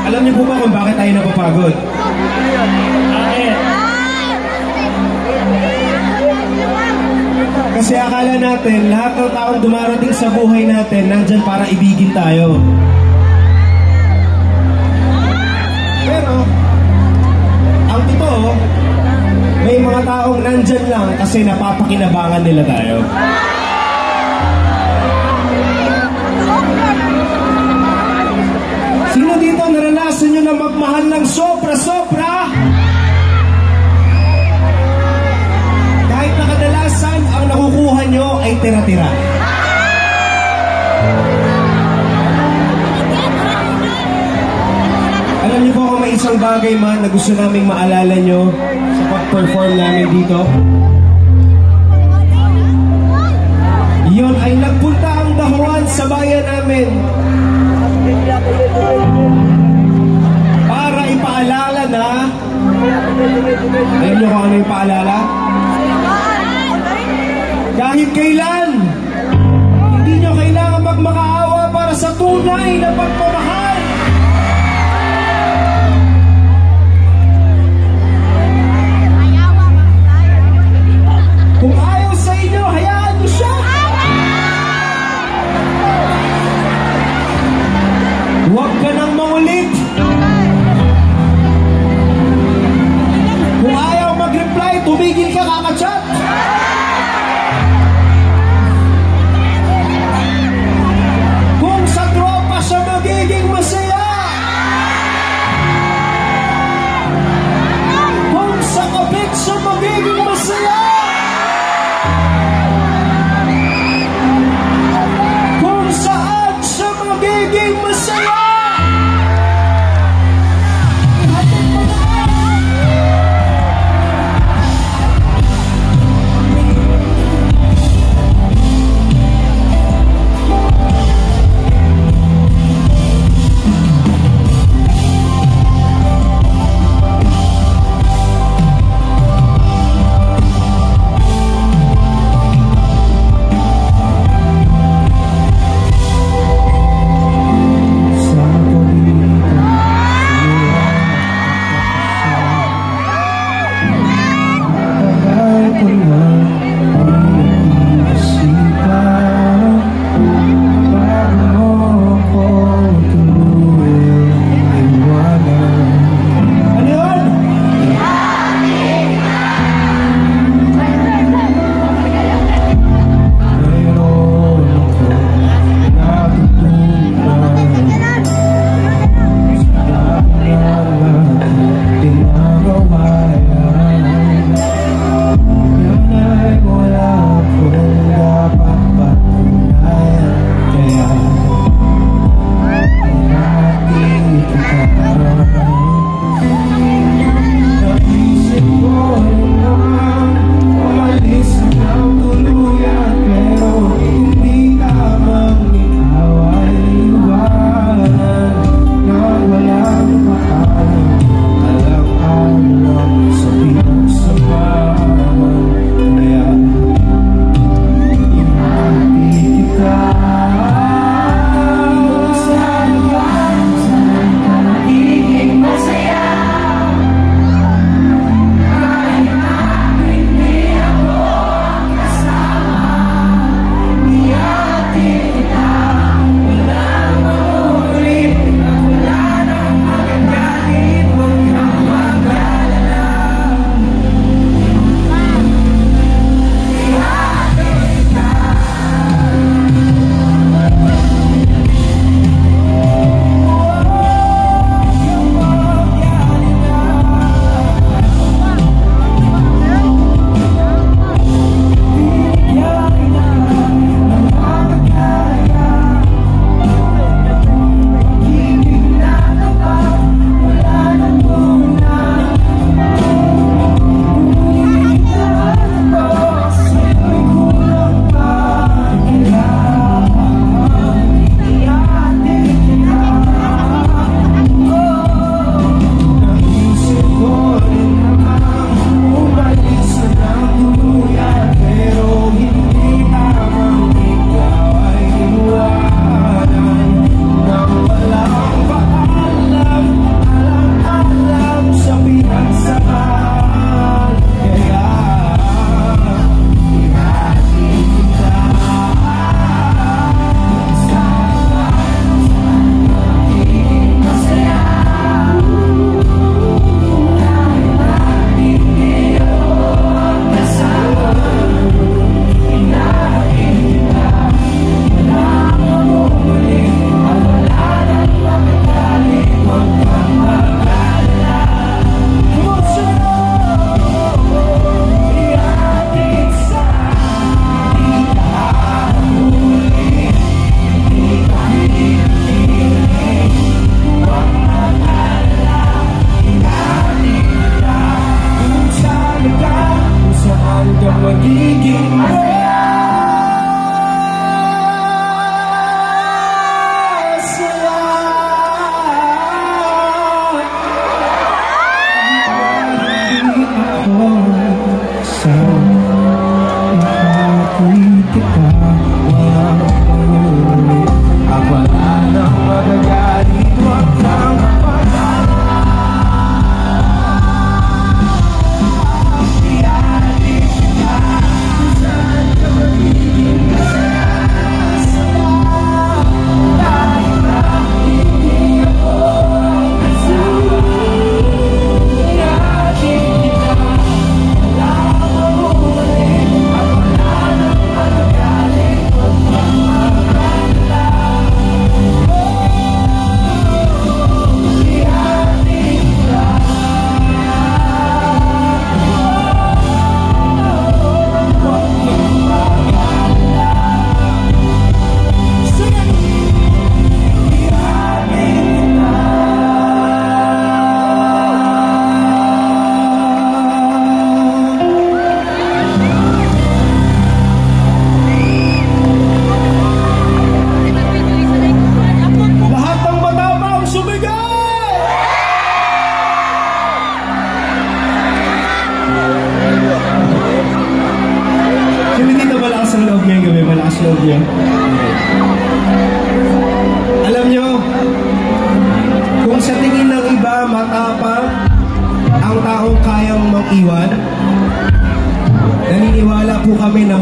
Alam niyo po ba kung bakit tayo napapagod? Kasi akala natin, lahat ng taong dumarating sa buhay natin, nandyan para ibigin tayo. Pero, ang totoo, may mga taong nandyan lang kasi napapakinabangan nila tayo. Sino dito naranasan nyo na magmahal ng sobra-sobra? Kahit na kadalasan ang nakukuha nyo ay tira-tira. Alam niyo po kung may isang bagay man na gusto naming maalala nyo sa pag-perform namin dito? Iyon ay nagpunta ang dahuan sa bayan namin para ipaalala na, alam niyo kung ano yung paalala? Kahit kailan, hindi nyo kailangan magmakaawa para sa tunay na pagmamahal. Kung ayaw sa inyo, hayaan nyo siya. Huwag ka nang mangulit. Kung ayaw mag-reply, tumigil ka, kakachat. Kung sa tropa siya magiging masaya, kung sa kabit siya magiging masaya, kung saan siya magiging masaya, sa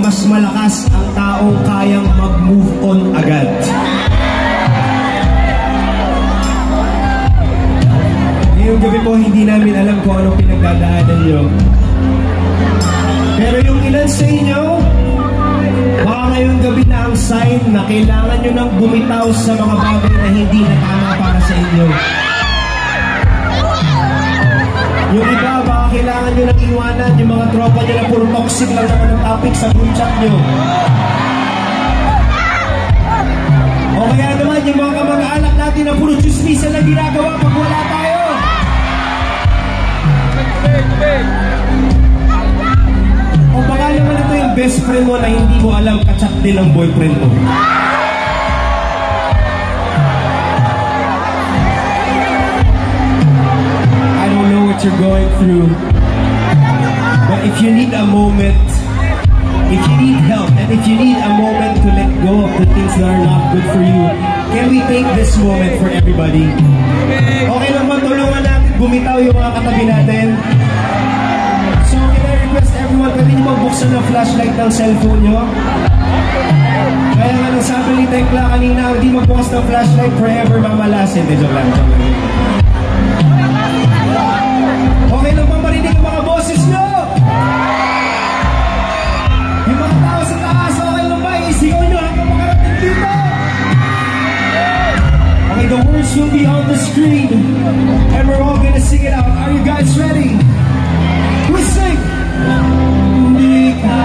mas malakas ang taong kayang mag-move on agad. Ngayong gabi po, hindi namin alam kung anong pinagdadaanan nyo. Pero yung ilan sa inyo, baka ngayong gabi na ang sign na kailangan nyo nang bumitaw sa mga bagay na hindi na tama para sa inyo. Yung iba, baka kailangan nyo nang iwanan yung mga tropa nyo na puro toxic lang naman ang topic sa group chat nyo. O kaya naman yung mga kamag-anak natin na puro chismisan na ginagawa pag wala tayo. O baka naman ito yung best friend mo na hindi mo alam kachat din ang boyfriend mo. I don't know what you're going through, but if you need a moment, if you need help, and if you need a moment to let go of the things that are not good for you, can we take this moment for everybody? Okay lang ba, tulungan natin bumitaw yung mga katabi natin? So can I request everyone, pwede nyo magbuksan ng flashlight ng cellphone nyo? Kaya nga nang sabi ni Tekla kanina, hindi magbukas ng flashlight forever mamalasin. Joke lang. Okay lang ba marinig ang mga boses nyo? Yung mga tao sa taas, okay lang ba? Isigaw nyo hanggang makarating dito. Okay, the words will be on the screen and we're all gonna sing it out. Are you guys ready? We sing! Di ka